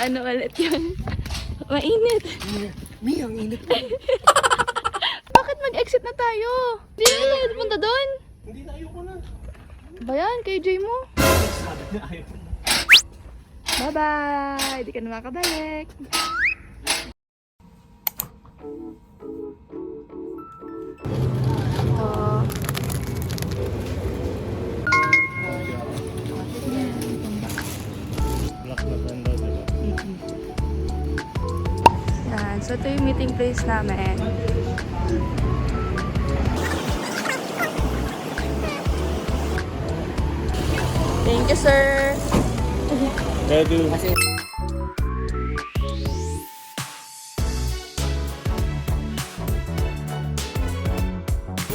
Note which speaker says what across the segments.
Speaker 1: Ano ulit yun? Mainit.
Speaker 2: Mi, ang init.
Speaker 1: Bakit mag-exit na tayo? Hindi na tayo punta doon.
Speaker 2: Hindi na, ayoko na.
Speaker 1: Ba yan? KJ mo?
Speaker 2: Sabi na ayoko na.
Speaker 1: Bye-bye! Hindi ka na makabalik.
Speaker 2: Black na tanda, diba?
Speaker 1: Yan. So, ito yung meeting place namin. Thank you, sir.
Speaker 2: Edu.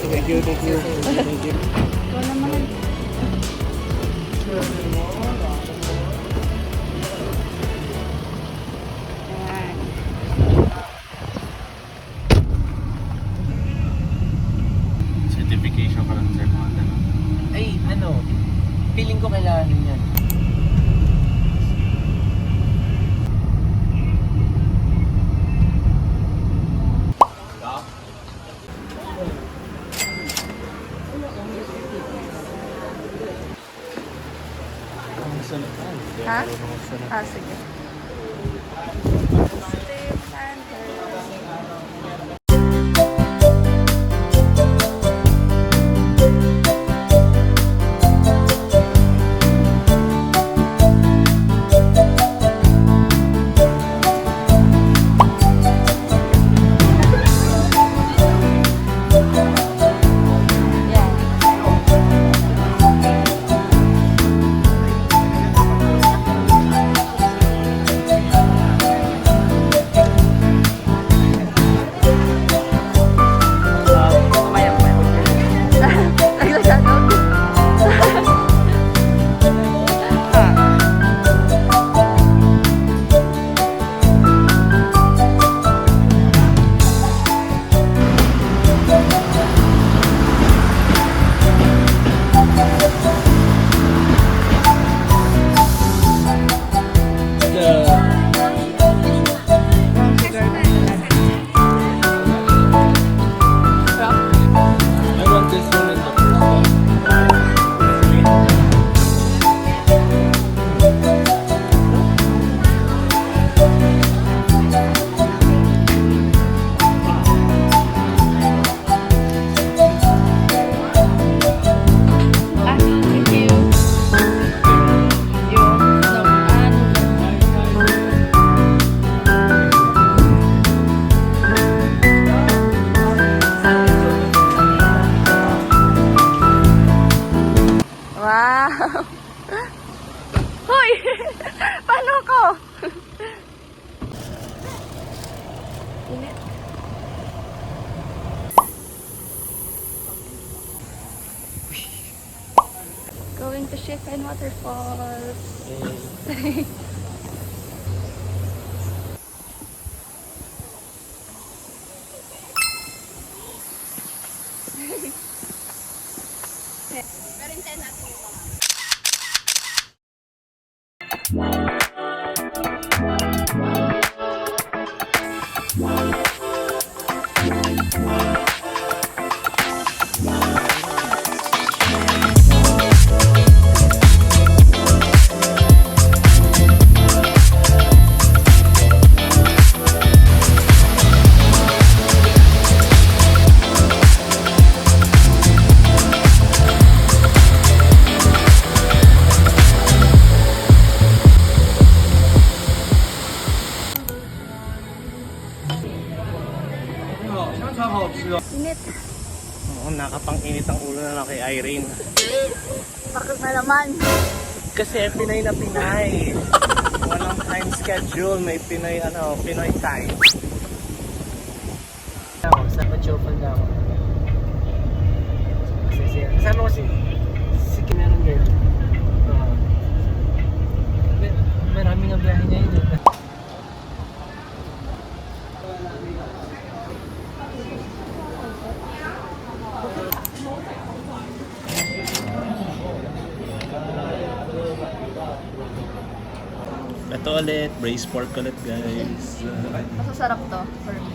Speaker 2: Thank you, thank you. Thank you.
Speaker 1: Ikaw naman. Ayan.
Speaker 2: Certification ka lang, sir, mga tanong.
Speaker 3: Ay, ano, feeling ko kailangan yan.
Speaker 1: Ha? Ah, sige. Steve Sanders. Hoy! Paano ko? Init. Going to Shifen Waterfalls. Pero hintayin natin yung mga. Init.
Speaker 2: Oo, nakapang-init ang ulo na lang kay Irene.
Speaker 1: Bakit na naman?
Speaker 2: Kasi Pinay na Pinay. Walang time schedule, may Pinoy time.
Speaker 3: Sa Jiufen na ako. Kasama ko si Ximen girl. Maraming ang biyahe niya yun.
Speaker 2: Ito ulit, braised pork ulit guys.
Speaker 1: Masasarap to for me.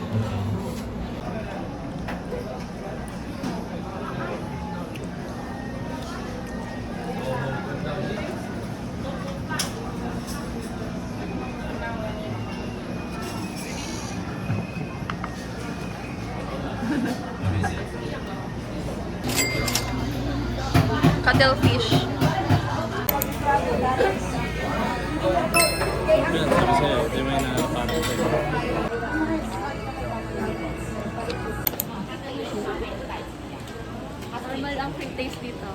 Speaker 1: Cuttlefish.
Speaker 2: Yan, sabi sa'yo, di may nakaparang sa'yo.
Speaker 1: Normal ang free taste dito.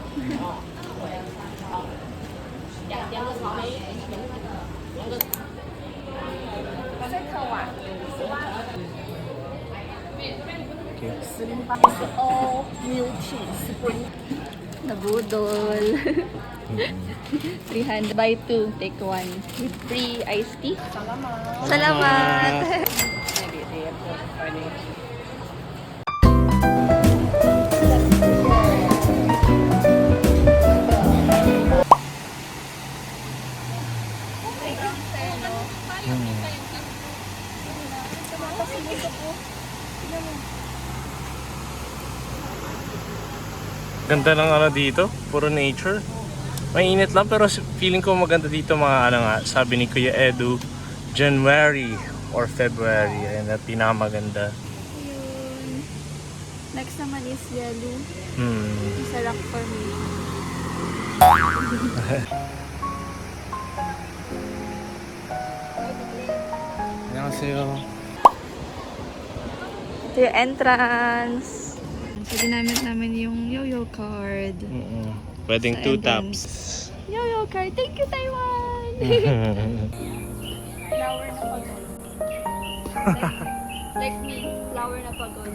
Speaker 1: Nabudol. 300 buy 2, take 1. With free iced tea. Salamat!
Speaker 2: Ganda ng ano dito, puro nature. Mainit lang pero feeling ko maganda dito mga ano nga, sabi ni Kuya Edu, January or February, ayun na pinakamaganda.
Speaker 1: Yun. Next naman is Yehlui. Isa rock formation.
Speaker 2: Annyeonghaseyo.
Speaker 1: Ito yung entrance. So, ginamit namin yung yo-yo card.
Speaker 2: Pwedeng
Speaker 1: Sa
Speaker 2: 2 taps.
Speaker 1: Yo-yo card. Thank you, Taiwan! Flower na pagod. Like me, flower na pagod.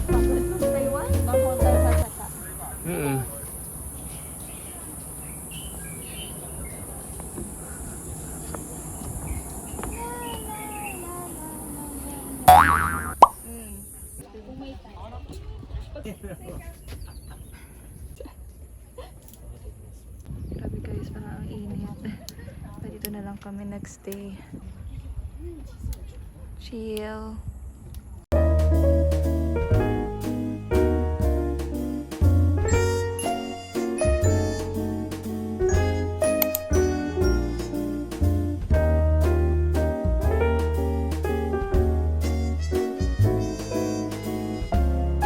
Speaker 1: Pagod sa Taiwan? Papunta sa Saka. Grabe guys, parang ang init. Dito na lang kami nagstay. Chill.